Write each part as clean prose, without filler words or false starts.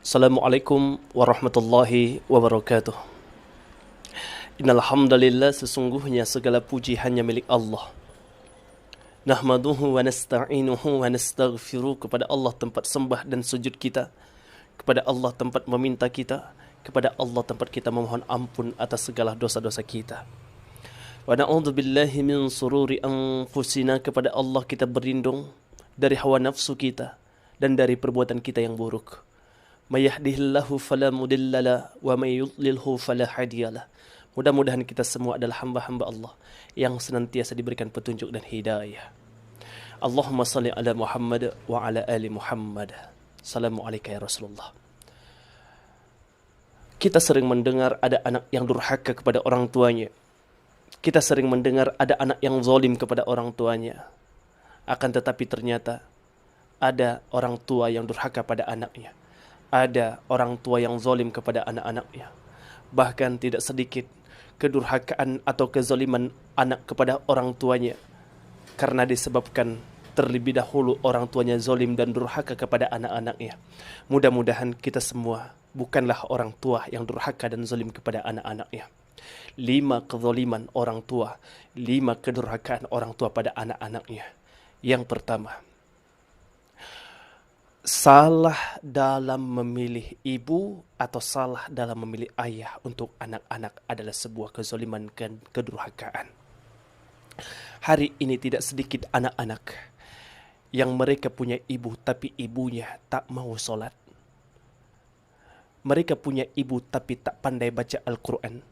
Assalamualaikum warahmatullahi wabarakatuh. Innal hamdalillah, sesungguhnya segala puji hanya milik Allah. Nahmaduhu wa nasta'inuhu wa nastaghfiruh. Kepada Allah tempat sembah dan sujud kita. Kepada Allah tempat meminta kita. Kepada Allah tempat kita memohon ampun atas segala dosa-dosa kita. Wa na'udzu billahi min sururi anfusina. Kepada Allah kita berlindung dari hawa nafsu kita dan dari perbuatan kita yang buruk. May yahdihillahu fala mudhillalah wa may yudlilhu fala hadiyalah. Mudah-mudahan kita semua adalah hamba-hamba Allah yang senantiasa diberikan petunjuk dan hidayah. Allahumma salli ala Muhammad wa ala ali Muhammad. Assalamualaikum ya Rasulullah. Kita sering mendengar ada anak yang durhaka kepada orang tuanya. Kita sering mendengar ada anak yang zalim kepada orang tuanya. Akan tetapi ternyata ada orang tua yang durhaka pada anaknya. Ada orang tua yang zalim kepada anak-anaknya. Bahkan tidak sedikit kedurhakaan atau kezaliman anak kepada orang tuanya karena disebabkan terlebih dahulu orang tuanya zalim dan durhaka kepada anak-anaknya. Mudah-mudahan kita semua bukanlah orang tua yang durhaka dan zalim kepada anak-anaknya. 5 kezaliman orang tua, 5 kedurhakaan orang tua pada anak-anaknya. Yang pertama, salah dalam memilih ibu atau salah dalam memilih ayah untuk anak-anak adalah sebuah kezaliman dan kedurhakaan. Hari ini tidak sedikit anak-anak yang mereka punya ibu tapi ibunya tak mau sholat. Mereka punya ibu tapi tak pandai baca Al-Quran.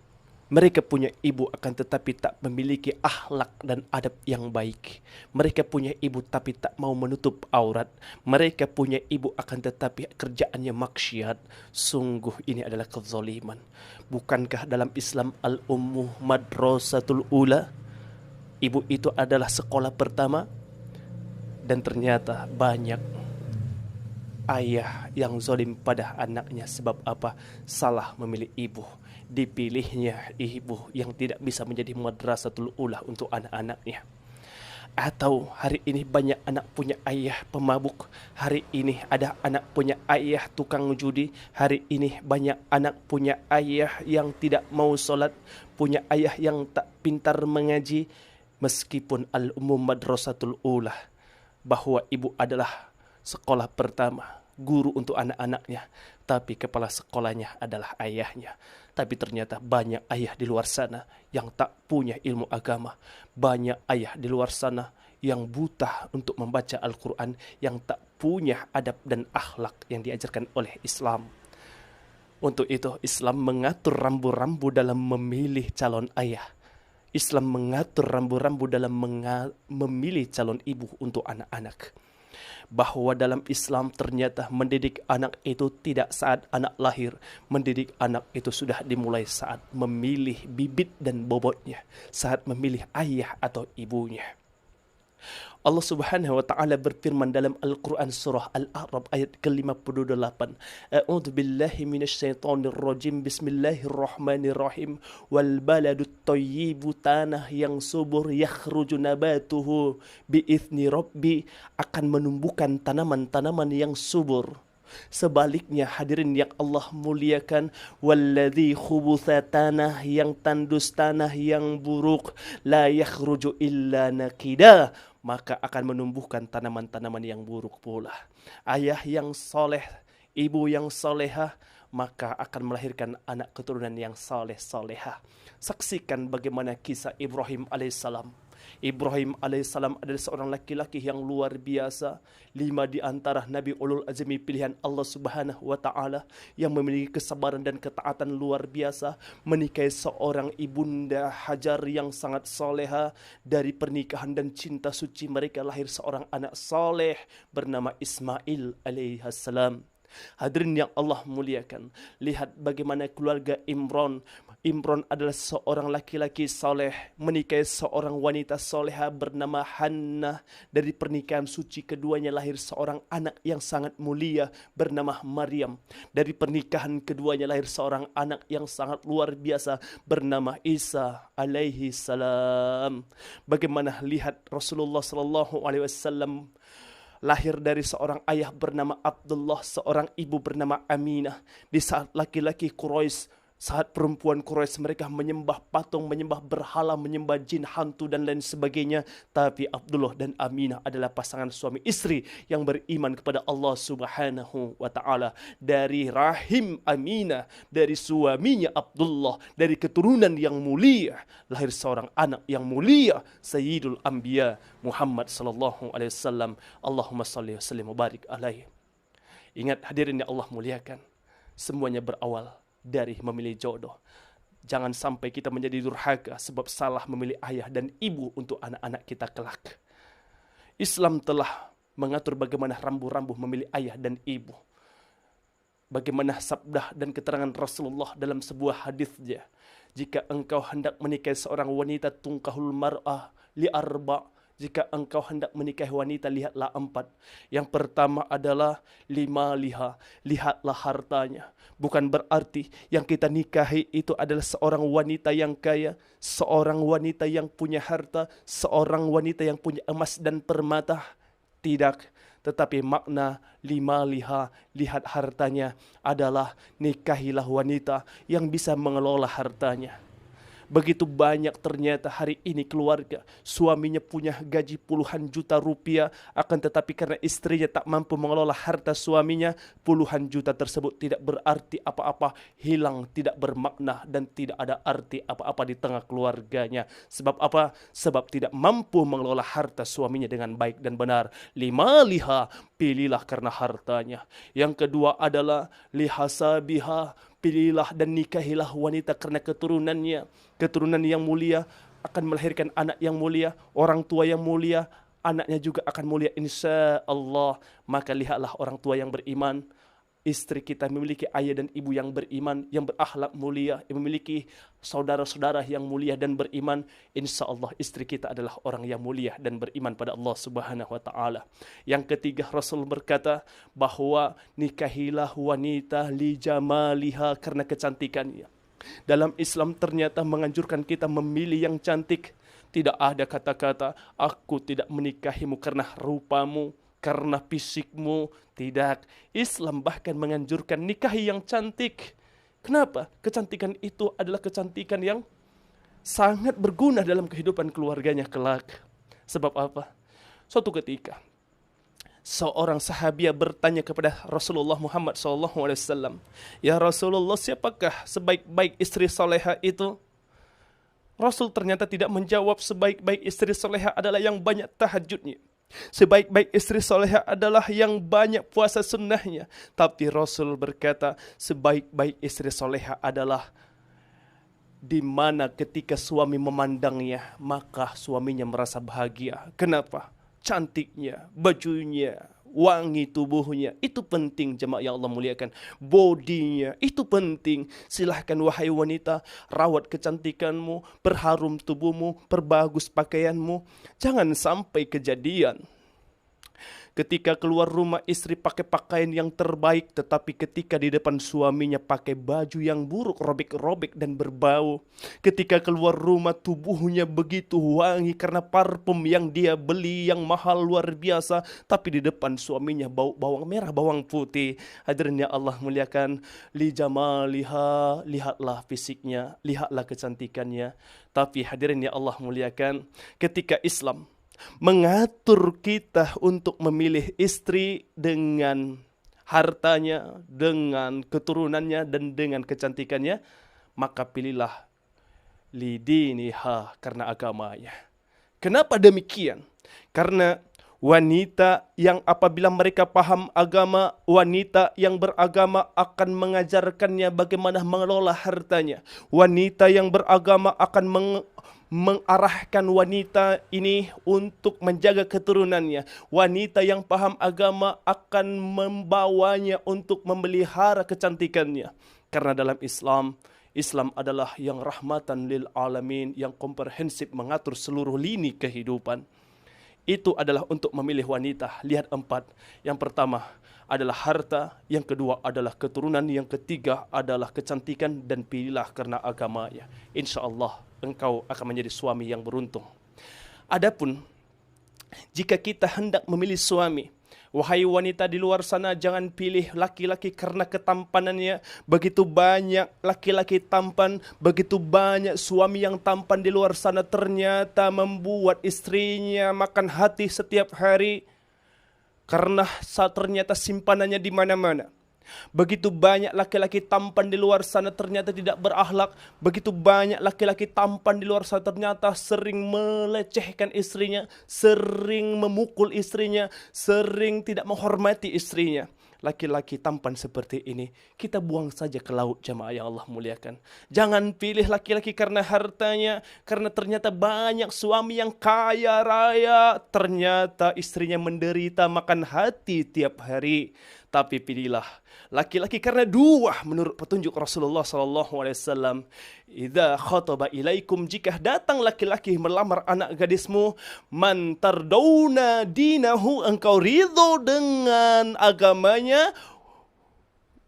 Mereka punya ibu akan tetapi tak memiliki akhlak dan adab yang baik. Mereka punya ibu tapi tak mau menutup aurat. Mereka punya ibu akan tetapi kerjaannya maksiat. Sungguh ini adalah kezaliman. Bukankah dalam Islam al-ummu madrasatul ula? Ibu itu adalah sekolah pertama. Dan ternyata banyak ayah yang zalim pada anaknya. Sebab apa? Salah memilih ibu. Dipilihnya ibu yang tidak bisa menjadi madrasatul ula untuk anak-anaknya. Atau hari ini banyak anak punya ayah pemabuk. Hari ini ada anak punya ayah tukang judi. Hari ini banyak anak punya ayah yang tidak mau sholat. Punya ayah yang tak pintar mengaji. Meskipun al-umum madrasatul ula, bahwa ibu adalah sekolah pertama, guru untuk anak-anaknya, tapi kepala sekolahnya adalah ayahnya. Tapi ternyata banyak ayah di luar sana yang tak punya ilmu agama. Banyak ayah di luar sana yang buta untuk membaca Al-Quran, yang tak punya adab dan akhlak yang diajarkan oleh Islam. Untuk itu Islam mengatur rambu-rambu dalam memilih calon ayah. Islam mengatur rambu-rambu dalam memilih calon ibu untuk anak-anak. Bahwa dalam Islam ternyata mendidik anak itu tidak saat anak lahir. Mendidik anak itu sudah dimulai saat memilih bibit dan bobotnya. Saat memilih ayah atau ibunya. Allah Subhanahu wa taala berfirman dalam Al-Qur'an surah Al-A'raf ayat ke-58. A'udzu billahi minasyaitonir rajim. Bismillahirrahmanirrahim. Wal baladut thayyibu, tanah yang subur, yakhruju nabatuhu biizni rabbi, akan menumbuhkan tanaman-tanaman yang subur. Sebaliknya hadirin yang Allah muliakan, walladzi khubutha, tanah yang tandus, tanah yang buruk, la yakhruju illa nakida, maka akan menumbuhkan tanaman-tanaman yang buruk pula. Ayah yang soleh, ibu yang solehah, maka akan melahirkan anak keturunan yang soleh-solehah. Saksikan bagaimana kisah Ibrahim alaihissalam. Ibrahim alaihissalam adalah seorang laki-laki yang luar biasa. 5 di antara Nabi Ulul Azmi pilihan Allah Subhanahu wa ta'ala yang memiliki kesabaran dan ketaatan luar biasa. Menikahi seorang ibunda Hajar yang sangat soleha. Dari pernikahan dan cinta suci mereka lahir seorang anak soleh bernama Ismail alaihissalam. Hadirin yang Allah muliakan, lihat bagaimana keluarga Imran. Imran adalah seorang laki-laki soleh, menikahi seorang wanita soleha bernama Hannah. Dari pernikahan suci keduanya lahir seorang anak yang sangat mulia bernama Maryam. Dari pernikahan keduanya lahir seorang anak yang sangat luar biasa bernama Isa alaihi salam. Bagaimana lihat Rasulullah sallallahu alaihi wasallam lahir dari seorang ayah bernama Abdullah, seorang ibu bernama Aminah. Di saat laki-laki Quraisy, saat perempuan Quraisy mereka menyembah patung, menyembah berhala, menyembah jin, hantu dan lain sebagainya. Tapi Abdullah dan Aminah adalah pasangan suami istri yang beriman kepada Allah Subhanahu wa taala. Dari rahim Aminah, dari suaminya Abdullah, dari keturunan yang mulia, lahir seorang anak yang mulia, Sayyidul Anbiya Muhammad sallallahu alaihi wasallam. Allahumma shalli wa sallim wa barik alaihi. Ingat hadirin yang Allah muliakan, semuanya berawal dari memilih jodoh. Jangan sampai kita menjadi durhaka sebab salah memilih ayah dan ibu untuk anak-anak kita kelak. Islam telah mengatur bagaimana rambu-rambu memilih ayah dan ibu. Bagaimana sabda dan keterangan Rasulullah dalam sebuah hadisnya. Jika engkau hendak menikahi seorang wanita, tungkahul mar'ah li arba'. Jika engkau hendak menikahi wanita, lihatlah 4. Yang pertama adalah lima liha, lihatlah hartanya. Bukan berarti yang kita nikahi itu adalah seorang wanita yang kaya, seorang wanita yang punya harta, seorang wanita yang punya emas dan permata. Tidak. Tetapi makna lima liha, lihat hartanya, adalah nikahilah wanita yang bisa mengelola hartanya. Begitu banyak ternyata hari ini keluarga, suaminya punya gaji puluhan juta rupiah, akan tetapi karena istrinya tak mampu mengelola harta suaminya, puluhan juta tersebut tidak berarti apa-apa, hilang, tidak bermakna, dan tidak ada arti apa-apa di tengah keluarganya. Sebab apa? Sebab tidak mampu mengelola harta suaminya dengan baik dan benar. Lima liha, pilihlah karena hartanya. Yang kedua adalah lihasabiha, pilihlah dan nikahilah wanita karena keturunannya. Keturunan yang mulia akan melahirkan anak yang mulia, orang tua yang mulia, anaknya juga akan mulia insya Allah. Maka lihatlah orang tua yang beriman. Istri kita memiliki ayah dan ibu yang beriman, yang berakhlak mulia, yang memiliki saudara-saudara yang mulia dan beriman. Insya Allah istri kita adalah orang yang mulia dan beriman pada Allah Subhanahu wa taala. Yang ketiga, Rasul berkata bahwa nikahilah wanita li jamaliha, karena kecantikannya. Dalam Islam ternyata menganjurkan kita memilih yang cantik. Tidak ada kata-kata aku tidak menikahimu karena rupamu, karena fisikmu. Tidak. Islam bahkan menganjurkan nikahi yang cantik. Kenapa? Kecantikan itu adalah kecantikan yang sangat berguna dalam kehidupan keluarganya kelak. Sebab apa? Suatu ketika seorang sahabiah bertanya kepada Rasulullah Muhammad SAW, "Ya Rasulullah, siapakah sebaik-baik istri soleha itu?" Rasul ternyata tidak menjawab sebaik-baik istri soleha adalah yang banyak tahajudnya. Sebaik-baik istri soleha adalah yang banyak puasa sunnahnya. Tapi Rasul berkata, sebaik-baik istri soleha adalah di mana ketika suami memandangnya, maka suaminya merasa bahagia. Kenapa? Cantiknya, bajunya, wangi tubuhnya, itu penting jemaah yang Allah muliakan. Bodinya, itu penting. Silahkan wahai wanita, rawat kecantikanmu, perharum tubuhmu, perbagus pakaianmu. Jangan sampai kejadian ketika keluar rumah istri pakai pakaian yang terbaik, tetapi ketika di depan suaminya pakai baju yang buruk, robek-robek dan berbau. Ketika keluar rumah tubuhnya begitu wangi karena parfum yang dia beli yang mahal luar biasa, tapi di depan suaminya bau bawang merah, bawang putih. Hadirin yang Allah muliakan, li jamaliha, lihatlah fisiknya, lihatlah kecantikannya. Tapi hadirin yang Allah muliakan, ketika Islam mengatur kita untuk memilih istri dengan hartanya, dengan keturunannya, dan dengan kecantikannya, maka pilihlah lidiniha, karena agamanya. Kenapa demikian? Karena wanita yang apabila mereka paham agama, wanita yang beragama akan mengajarkannya bagaimana mengelola hartanya. Wanita yang beragama akan mengarahkan wanita ini untuk menjaga keturunannya. Wanita yang paham agama akan membawanya untuk memelihara kecantikannya. Karena dalam Islam adalah yang rahmatan lil alamin, yang komprehensif, mengatur seluruh lini kehidupan. Itu adalah untuk memilih wanita. Lihat 4. Yang pertama adalah harta, yang kedua adalah keturunan, yang ketiga adalah kecantikan, dan pilihlah karena agamanya. Insya Allah engkau akan menjadi suami yang beruntung. Adapun jika kita hendak memilih suami Wahai wanita di luar sana, jangan pilih laki-laki karena ketampanannya. Begitu banyak laki-laki tampan, begitu banyak suami yang tampan di luar sana ternyata membuat istrinya makan hati setiap hari. Karena ternyata simpanannya di mana-mana. Begitu banyak laki-laki tampan di luar sana ternyata tidak berakhlak. Begitu banyak laki-laki tampan di luar sana ternyata sering melecehkan istrinya, sering memukul istrinya, sering tidak menghormati istrinya. Laki-laki tampan seperti ini kita buang saja ke laut, jamaah yang Allah muliakan. Jangan pilih laki-laki karena hartanya, karena ternyata banyak suami yang kaya raya ternyata istrinya menderita makan hati tiap hari. Tapi pilihlah laki-laki karena dua menurut petunjuk Rasulullah SAW. Idza khataba ilaikum, jika datang laki-laki melamar anak gadismu, man tardawna dinahu, engkau ridho dengan agamanya,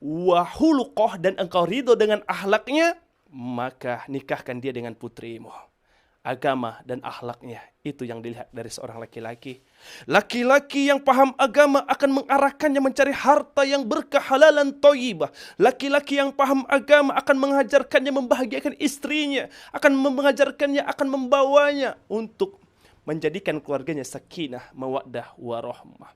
wa khuluqah, dan engkau ridho dengan akhlaknya, maka nikahkan dia dengan putrimu. Agama dan akhlaknya itu yang dilihat dari seorang laki-laki. Laki-laki yang paham agama akan mengarahkannya mencari harta yang berkehalalan thayyibah. Laki-laki yang paham agama akan mengajarkannya membahagiakan istrinya, akan mengajarkannya, akan membawanya untuk menjadikan keluarganya sakinah, mawaddah, warahmah.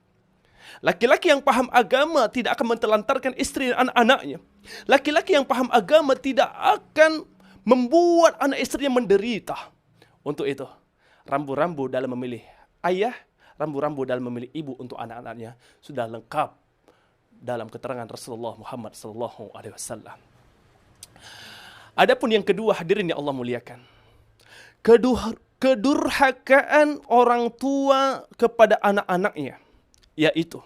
Laki-laki yang paham agama tidak akan mentelantarkan istri dan anak-anaknya. Laki-laki yang paham agama tidak akan membuat anak istrinya menderita. Untuk itu, rambu-rambu dalam memilih ayah, rambu-rambu dalam memilih ibu untuk anak-anaknya sudah lengkap dalam keterangan Rasulullah Muhammad SAW. Adapun yang kedua, hadirin yang Allah muliakan, kedurhakaan orang tua kepada anak-anaknya, yaitu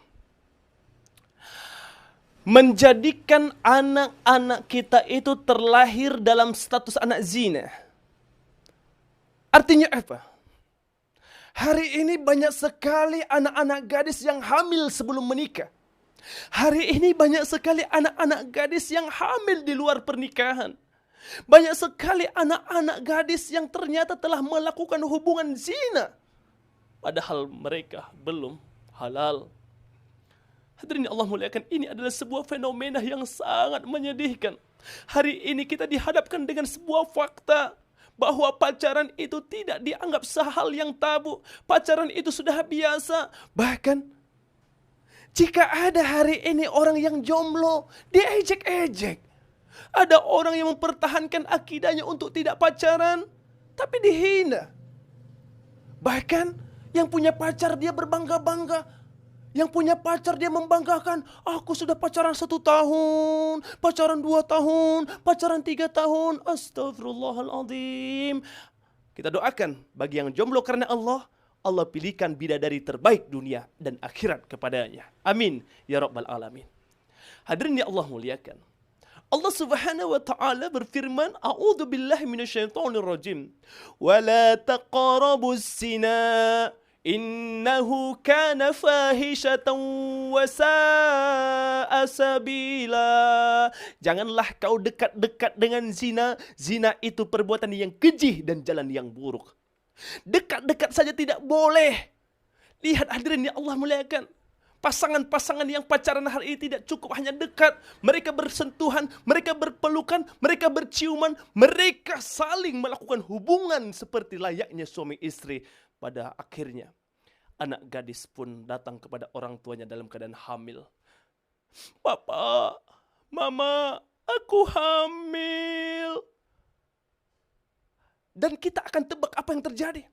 menjadikan anak-anak kita itu terlahir dalam status anak zina. Artinya apa? Hari ini banyak sekali anak-anak gadis yang hamil sebelum menikah. Hari ini banyak sekali anak-anak gadis yang hamil di luar pernikahan. Banyak sekali anak-anak gadis yang ternyata telah melakukan hubungan zina, padahal mereka belum halal. Hadirin Allah muliakan, ini adalah sebuah fenomena yang sangat menyedihkan. Hari ini kita dihadapkan dengan sebuah fakta bahwa pacaran itu tidak dianggap sehal yang tabu. Pacaran itu sudah biasa. Bahkan jika ada hari ini orang yang jomblo, diejek-ejek. Ada orang yang mempertahankan akidahnya untuk tidak pacaran, tapi dihina. Bahkan yang punya pacar dia berbangga-bangga. Yang punya pacar dia membanggakan, aku sudah pacaran 1 tahun, pacaran 2 tahun, pacaran 3 tahun. Astagfirullahaladzim. Kita doakan bagi yang jomblo karena Allah, Allah pilihkan bidadari terbaik dunia dan akhirat kepadanya. Amin ya rabbal alamin. Hadirin ya Allah muliakan, Allah Subhanahu wa taala berfirman, a'udzu billahi minasyaitonir rajim. Wala taqrabus zina innahu kana fahishatan wa sa'a sabila. Janganlah kau dekat-dekat dengan zina. Zina itu perbuatan yang keji dan jalan yang buruk. Dekat-dekat saja tidak boleh. Lihat hadirin ya Allah muliakan, pasangan-pasangan yang pacaran hari ini tidak cukup hanya dekat. Mereka bersentuhan, mereka berpelukan, mereka berciuman, mereka saling melakukan hubungan seperti layaknya suami istri. Pada akhirnya, anak gadis pun datang kepada orang tuanya dalam keadaan hamil. Papa, Mama, aku hamil. Dan kita akan tebak apa yang terjadi.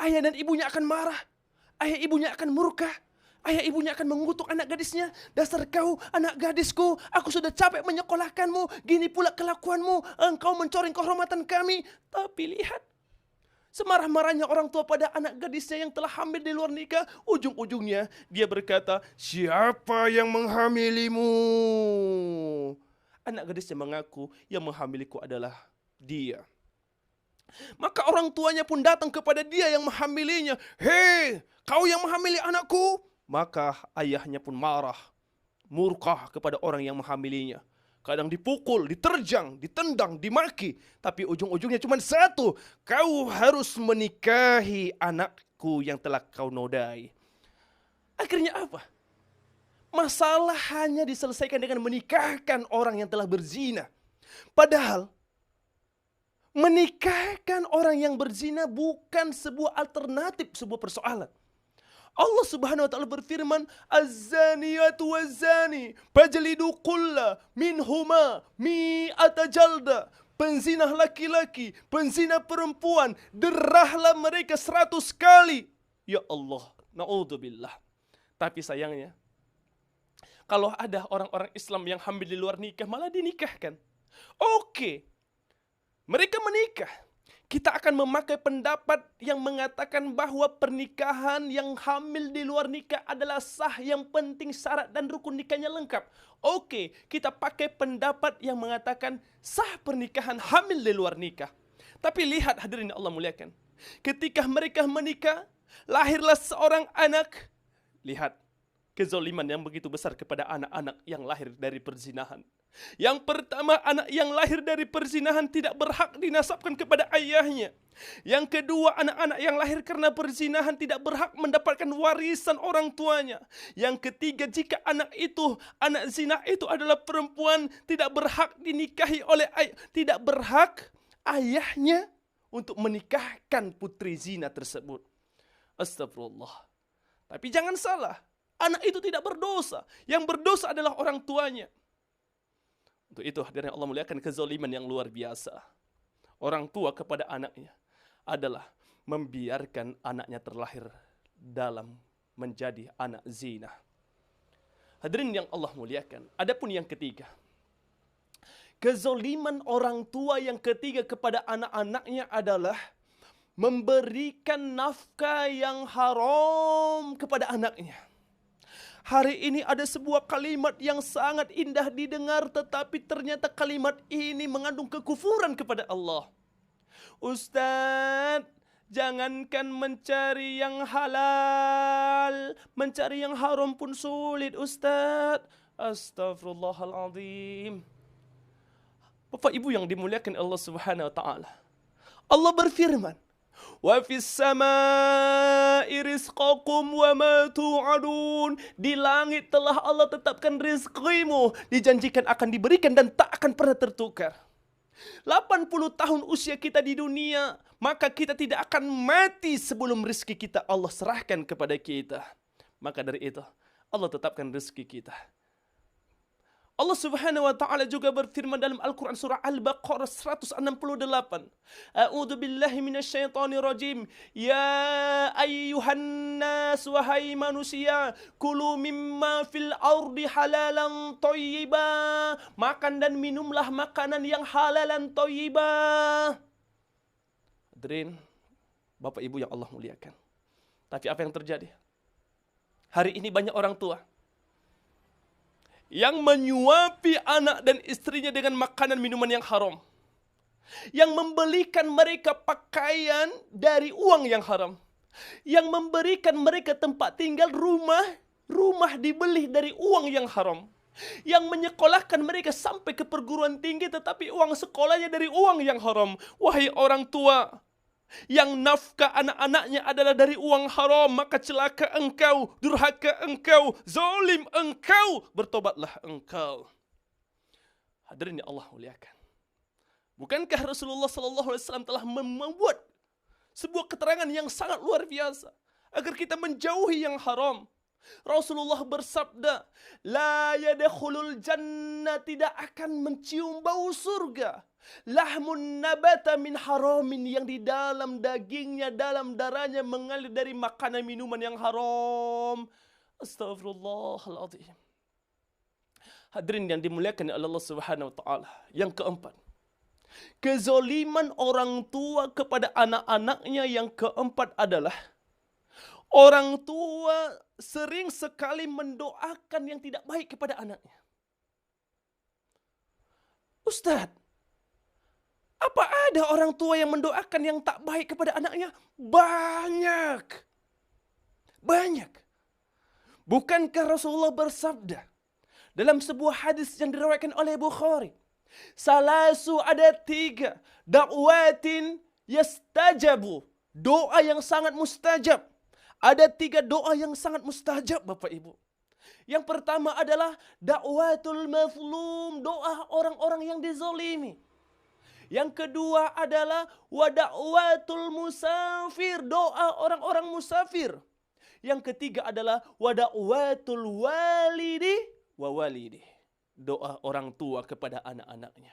Ayah dan ibunya akan marah. Ayah ibunya akan murka. Ayah ibunya akan mengutuk anak gadisnya. Dasar kau, anak gadisku, aku sudah capek menyekolahkanmu. Gini pula kelakuanmu, engkau mencoreng kehormatan kami. Tapi lihat, semarah-marahnya orang tua pada anak gadisnya yang telah hamil di luar nikah, ujung-ujungnya dia berkata, siapa yang menghamilimu? Anak gadisnya mengaku, yang menghamiliku adalah dia. Maka orang tuanya pun datang kepada dia yang menghamilinya. Hei, kau yang menghamili anakku? Maka ayahnya pun marah, murka kepada orang yang menghamilinya. Kadang dipukul, diterjang, ditendang, dimaki. Tapi ujung-ujungnya cuma satu. Kau harus menikahi anakku yang telah kau nodai. Akhirnya apa? Masalah hanya diselesaikan dengan menikahkan orang yang telah berzina. Padahal menikahkan orang yang berzina bukan sebuah alternatif, sebuah persoalan. Allah Subhanahu wa taala berfirman, "Az-zaniyatu waz-zani fajlidu kulla minhuma mi'ata jalda." Penzina laki-laki, penzina perempuan, derahlah mereka 100 kali. Ya Allah, naudzubillah. Tapi sayangnya, kalau ada orang-orang Islam yang hamil di luar nikah, malah dinikahkan. Oke, mereka menikah. Kita akan memakai pendapat yang mengatakan bahwa pernikahan yang hamil di luar nikah adalah sah, yang penting syarat dan rukun nikahnya lengkap. Oke, kita pakai pendapat yang mengatakan sah pernikahan hamil di luar nikah. Tapi lihat hadirin Allah muliakan, ketika mereka menikah, lahirlah seorang anak. Lihat kezaliman yang begitu besar kepada anak-anak yang lahir dari perzinahan. Yang pertama, anak yang lahir dari perzinahan tidak berhak dinasabkan kepada ayahnya. Yang kedua, anak-anak yang lahir karena perzinahan tidak berhak mendapatkan warisan orang tuanya. Yang ketiga, jika anak zina itu adalah perempuan, tidak berhak dinikahi oleh tidak berhak ayahnya untuk menikahkan putri zina tersebut. Astagfirullah. Tapi jangan salah, anak itu tidak berdosa. Yang berdosa adalah orang tuanya. Untuk itu hadirin Allah muliakan, kezaliman yang luar biasa orang tua kepada anaknya adalah membiarkan anaknya terlahir dalam menjadi anak zina. Hadirin yang Allah muliakan, adapun yang ketiga, kezaliman orang tua yang ketiga kepada anak-anaknya adalah memberikan nafkah yang haram kepada anaknya. Hari ini ada sebuah kalimat yang sangat indah didengar, tetapi ternyata kalimat ini mengandung kekufuran kepada Allah. Ustaz, jangankan mencari yang halal, mencari yang haram pun sulit, Ustaz. Astagfirullahaladzim. Bapak Ibu yang dimuliakan Allah Subhanahu wa taala, Allah berfirman, "Wa fis samaa'i rizqakum wa ma tu'adun." Di langit telah Allah tetapkan rizqimu, dijanjikan akan diberikan dan tak akan pernah tertukar. 80 tahun usia kita di dunia, maka kita tidak akan mati sebelum rezeki kita Allah serahkan kepada kita. Maka dari itu, Allah tetapkan rezeki kita. Allah Subhanahu wa taala juga berfirman dalam Al-Qur'an surah Al-Baqarah 168. A'udzu billahi minasyaitonir rajim. Ya ayyuhan nas, wahai manusia, kulu mimma fil ardi halalan thayyiba. Makan dan minumlah makanan yang halalan thayyiba. Hadirin, Bapak Ibu yang Allah muliakan. Tapi apa yang terjadi? Hari ini banyak orang tua yang menyuapi anak dan istrinya dengan makanan minuman yang haram, yang membelikan mereka pakaian dari uang yang haram, yang memberikan mereka tempat tinggal, rumah dibeli dari uang yang haram, yang menyekolahkan mereka sampai ke perguruan tinggi tetapi uang sekolahnya dari uang yang haram. Wahai orang tua yang nafkah anak-anaknya adalah dari uang haram, maka celaka engkau, durhaka engkau, zalim engkau, bertobatlah engkau. Hadirin yang Allah muliakan, bukankah Rasulullah SAW telah membuat sebuah keterangan yang sangat luar biasa agar kita menjauhi yang haram? Rasulullah bersabda, la yadkhulul jannah, tidak akan mencium bau surga, lahmun nabata min haramin, yang di dalam dagingnya, dalam darahnya mengalir dari makanan minuman yang haram. Astagfirullahaladzim. Hadirin yang dimuliakan oleh Allah Subhanahu wa taala. Yang keempat, kezaliman orang tua kepada anak-anaknya. Yang keempat adalah orang tua sering sekali mendoakan yang tidak baik kepada anaknya. Ustaz, apa ada orang tua yang mendoakan yang tak baik kepada anaknya? Banyak. Banyak. Bukankah Rasulullah bersabda dalam sebuah hadis yang diriwayatkan oleh Bukhari, salasu, ada 3 dakwatin yastajabu, doa yang sangat mustajab. Ada 3 doa yang sangat mustajab Bapak Ibu. Yang pertama adalah da'watul mazlum, doa orang-orang yang dizolimi. Yang kedua adalah wada'watul musafir, doa orang-orang musafir. Yang ketiga adalah wada'watul walidi wa walidi, doa orang tua kepada anak-anaknya.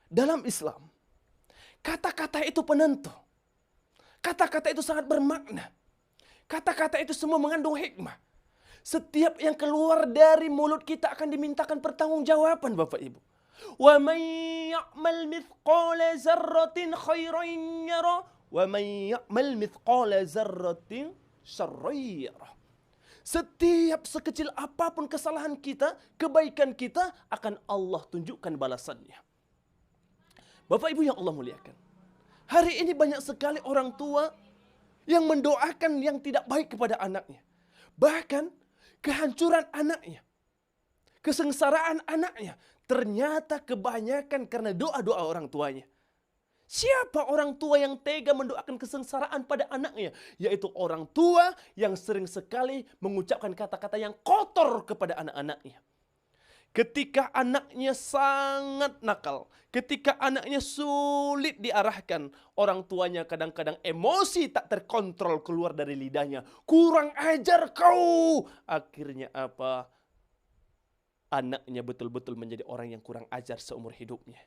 Dalam Islam, kata-kata itu penentu. Kata-kata itu sangat bermakna. Kata-kata itu semua mengandung hikmah. Setiap yang keluar dari mulut kita akan dimintakan pertanggungjawaban Bapak Ibu. Wa man ya'mal mithqala dzarratin khairan yara wa man ya'mal mithqala dzarratin syarran yara. Setiap sekecil apapun kesalahan kita, kebaikan kita akan Allah tunjukkan balasannya. Bapak Ibu yang Allah muliakan, hari ini banyak sekali orang tua yang mendoakan yang tidak baik kepada anaknya. Bahkan kehancuran anaknya, kesengsaraan anaknya, ternyata kebanyakan karena doa-doa orang tuanya. Siapa orang tua yang tega mendoakan kesengsaraan pada anaknya? Yaitu orang tua yang sering sekali mengucapkan kata-kata yang kotor kepada anak-anaknya. Ketika anaknya sangat nakal, ketika anaknya sulit diarahkan, orang tuanya kadang-kadang emosi tak terkontrol keluar dari lidahnya. Kurang ajar kau! Akhirnya apa? Anaknya betul-betul menjadi orang yang kurang ajar seumur hidupnya.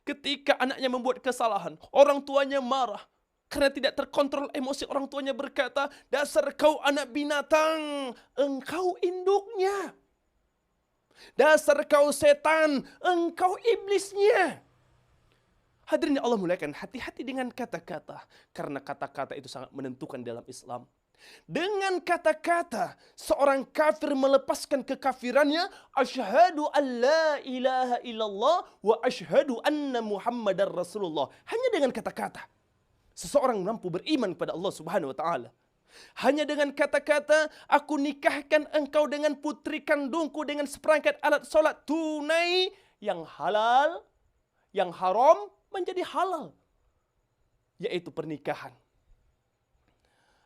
Ketika anaknya membuat kesalahan, orang tuanya marah. Karena tidak terkontrol emosi, orang tuanya berkata, dasar kau anak binatang, engkau induknya. Dasar kau setan, engkau iblisnya. Hadirin Allah muliakan, hati-hati dengan kata-kata. Karena kata-kata itu sangat menentukan dalam Islam. Dengan kata-kata, seorang kafir melepaskan kekafirannya. Asyhadu an la ilaha illallah wa asyhadu anna muhammadar rasulullah. Hanya dengan kata-kata, seseorang mampu beriman kepada Allah subhanahu wa ta'ala. Hanya dengan kata-kata, aku nikahkan engkau dengan putri kandungku dengan seperangkat alat solat tunai, yang halal, yang haram menjadi halal, yaitu pernikahan.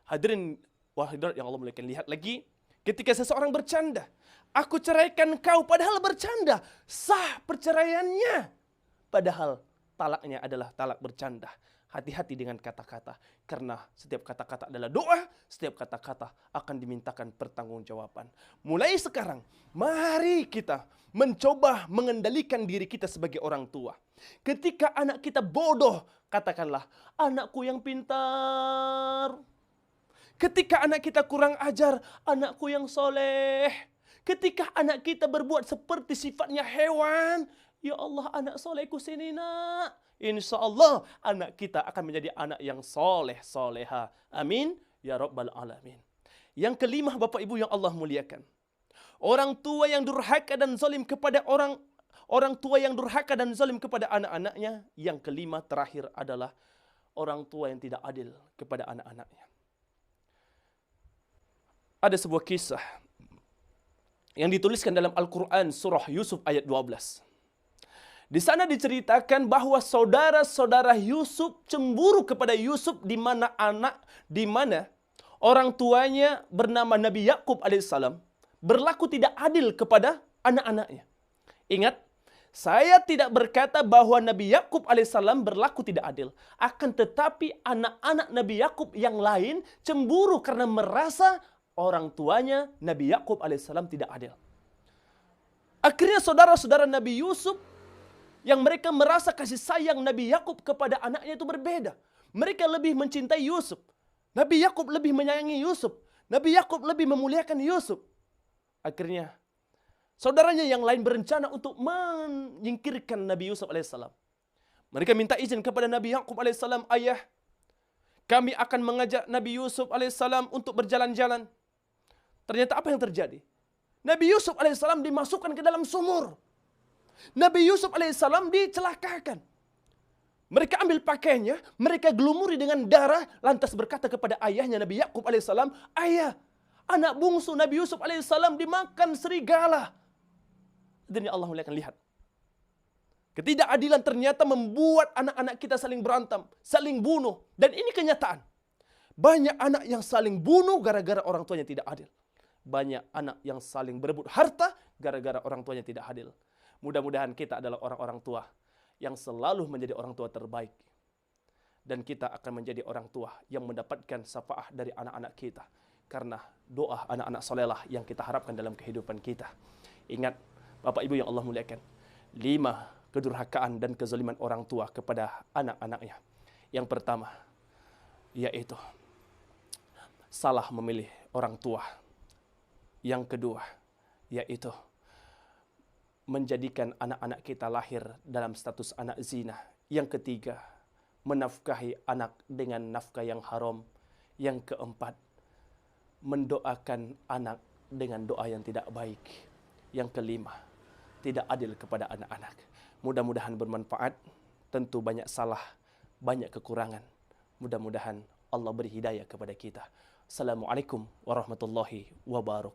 Hadirin wahdirat yang Allah muliakan, lihat lagi, ketika seseorang bercanda, aku ceraikan kau, padahal bercanda, sah perceraiannya, padahal talaknya adalah talak bercanda. Hati-hati dengan kata-kata, karena setiap kata-kata adalah doa, setiap kata-kata akan dimintakan pertanggungjawaban. Mulai sekarang, mari kita mencoba mengendalikan diri kita sebagai orang tua. Ketika anak kita bodoh, katakanlah, anakku yang pintar. Ketika anak kita kurang ajar, anakku yang soleh. Ketika anak kita berbuat seperti sifatnya hewan, ya Allah, anak solehku sini nak. Insya Allah anak kita akan menjadi anak yang soleh, soleha. Amin. Ya Rabbal Alamin. Yang kelima Bapak Ibu yang Allah muliakan. Orang tua yang durhaka dan zalim kepada orang tua yang durhaka dan zalim kepada anak-anaknya. Yang kelima terakhir adalah orang tua yang tidak adil kepada anak-anaknya. Ada sebuah kisah yang dituliskan dalam Al-Quran surah Yusuf ayat 12. Di sana diceritakan bahwa saudara-saudara Yusuf cemburu kepada Yusuf di mana orang tuanya bernama Nabi Yakub alaihissalam berlaku tidak adil kepada anak-anaknya. Ingat, saya tidak berkata bahwa Nabi Yakub alaihissalam berlaku tidak adil. Akan tetapi anak-anak Nabi Yakub yang lain cemburu karena merasa orang tuanya Nabi Yakub alaihissalam tidak adil. Akhirnya saudara-saudara Nabi Yusuf yang mereka merasa kasih sayang Nabi Yakub kepada anaknya itu berbeda. Mereka lebih mencintai Yusuf. Nabi Yakub lebih menyayangi Yusuf. Nabi Yakub lebih memuliakan Yusuf. Akhirnya saudaranya yang lain berencana untuk menyingkirkan Nabi Yusuf alaihissalam. Mereka minta izin kepada Nabi Yakub alaihissalam, ayah, kami akan mengajak Nabi Yusuf alaihissalam untuk berjalan-jalan. Ternyata apa yang terjadi? Nabi Yusuf alaihissalam dimasukkan ke dalam sumur. Nabi Yusuf alaihissalam dicelakakan. Mereka ambil pakaiannya, mereka gelumuri dengan darah, lantas berkata kepada ayahnya Nabi Yakub alaihissalam, ayah, anak bungsu Nabi Yusuf alaihissalam dimakan serigala. Dan Allah muliakan, lihat. Ketidakadilan ternyata membuat anak-anak kita saling berantem, saling bunuh. Dan ini kenyataan. Banyak anak yang saling bunuh gara-gara orang tuanya tidak adil. Banyak anak yang saling berebut harta gara-gara orang tuanya tidak adil. Mudah-mudahan kita adalah orang-orang tua yang selalu menjadi orang tua terbaik. Dan kita akan menjadi orang tua yang mendapatkan syafaat dari anak-anak kita. Karena doa anak-anak solelah yang kita harapkan dalam kehidupan kita. Ingat, Bapak Ibu yang Allah muliakan, 5 kedurhakaan dan kezaliman orang tua kepada anak-anaknya. Yang pertama, yaitu salah memilih orang tua. Yang kedua, yaitu menjadikan anak-anak kita lahir dalam status anak zina. Yang ketiga, menafkahi anak dengan nafkah yang haram. Yang keempat, mendoakan anak dengan doa yang tidak baik. Yang kelima, tidak adil kepada anak-anak. Mudah-mudahan bermanfaat. Tentu banyak salah, banyak kekurangan. Mudah-mudahan Allah beri hidayah kepada kita. Assalamualaikum warahmatullahi wabarakatuh.